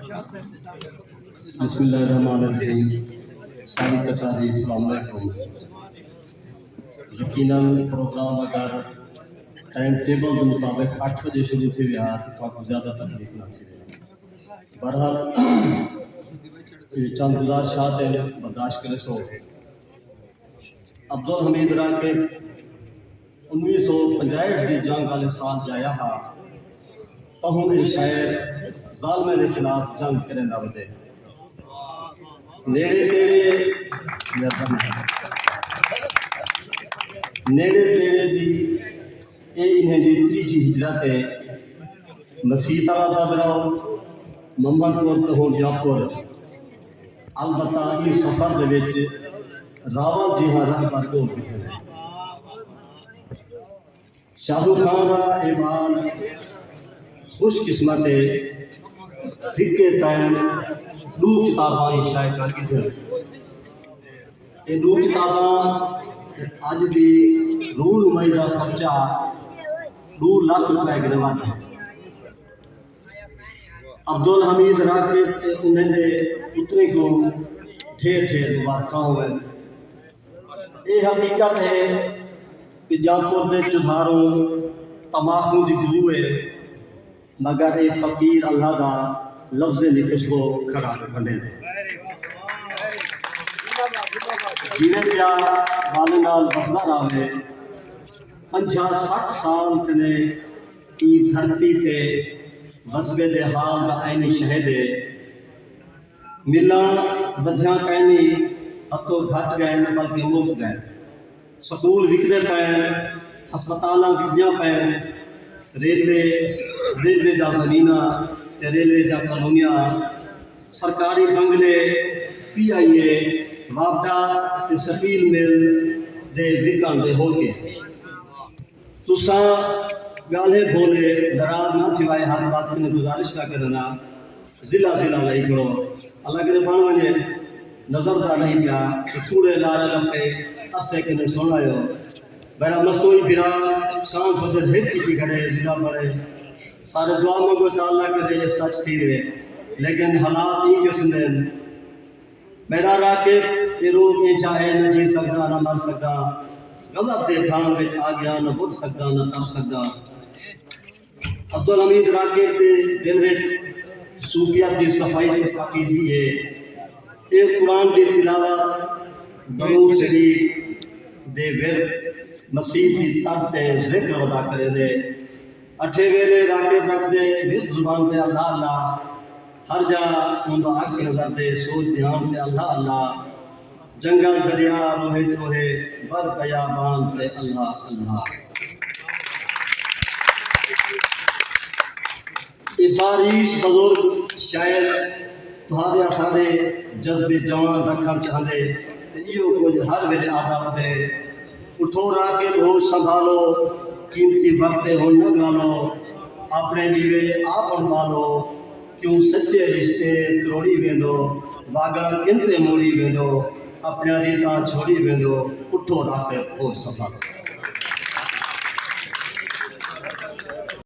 بسم اللہ الرحمن الرحیم. سائنس کچاری السلام علیکم. یقیناً پروگرام اگر ٹائم ٹیبل کے مطابق 8 بجے شروع تھی ویا تو آپ کو زیادہ تکلیف نہ تھی. بہرحال چند گزارشات ہیں برداشت کرے سو. عبدالحمید راکب 1965 کی جنگ والے سال جایا ہا تو ہم یہ شاعر ظالمے کے خلاف جنگ کرنے نہ ودے نیڑے تیڑے دی اے انہیں دی تیجی ہجرت ہے. مسیح طرح بدراؤ محمد پور تو ہوں جاپور. البتہ اس سفر دے وچ راول جی ہاں راہ پر کو بٹھے شاہ رخ خان کا اعمال خوش قسمت فکے ٹائم 2 کتاباں شائع کر کے تھے. یہ 2 کتاباں اج بھی رول مئی کا خرچہ 2 لاکھ روپے کے نواز ہے. عبدالحمید راکب سے انہیں نے اتنے کو ڈھیر مبارکاں ہوئے. یہ حقیقت ہے کہ جاپور دے چدھاروں تماخوں دی گلو ہے مگر یہ فقیر اللہ دا لفظ نکش کو کھڑا کھڑے جیوے پیا والے نال بسدا رہے 50-60 سال کنے کی دھرتی تے وصبے دے حال دا عینی شہد ہے. ملاں بدھیاں کہنی ہتھوں گھٹ گئے بلکہ مک گئے. سکول وکدے پے ہسپتالاں وکدیاں پے. ریلوے جا زمیناں تے ریلوے جا کالونیاں سرکاری بنگلے پی آئی اے وابڈا تے سفیل مل دے وکن دے ہو کے. تساں گالے بولے ناراض نہ تھوائے ہر بات میں گزارش کا کرنا ضلع لئی کرو. اللہ کے بن ونے نظر دا نہیں پیا کہ کوڑے لارے لپے اسے کے نے سنایا میرا مستوئی پھرا شام فجر ہٹ کی کھڑے ضلع بڑے سارے دعا منگو چا اللہ کرے یہ سچ تھی رہے لیکن حالات ہی قسم دے. میرا راکب یہ روح میں چاہے نہ جی سکتا نہ مر سکتا غضب دے تھان میں آ گیا نہ بھول سکتا نہ تر سکتا. عبدالحمید راکب کے دل میں صوفیات کی صفائی کے پاکیزگی ہے. ایک قرآن کی تلاوت درود شریف دے ورد مسیح کی طرف ذکر ادا کرے دے. اٹھے ویلے راکب رکھ دے ورد زبان تے اللہ اللہ ہر جا ان کا عکس نظر دے سوچ دھیان تے اللہ اللہ جنگل دریا روہے توہے بر بیابان تے اللہ اللہ. یہ بارش بزرگ شاعر تہارے سارے جذبے جوان رکھن چاہتے تے ایو کچھ ہر ویلے آدھا ودے. اٹھو راکب ہو سنبھالو قیمتی وقت ہو نہ گالو اپنے لیے آپ انبالو کیوں سچے رشتے کروڑی ویندو واگا کنتے موڑی ویندو اپنے ریتاں چھوڑی ویندو. اٹھو راکب ہو سنبھالو.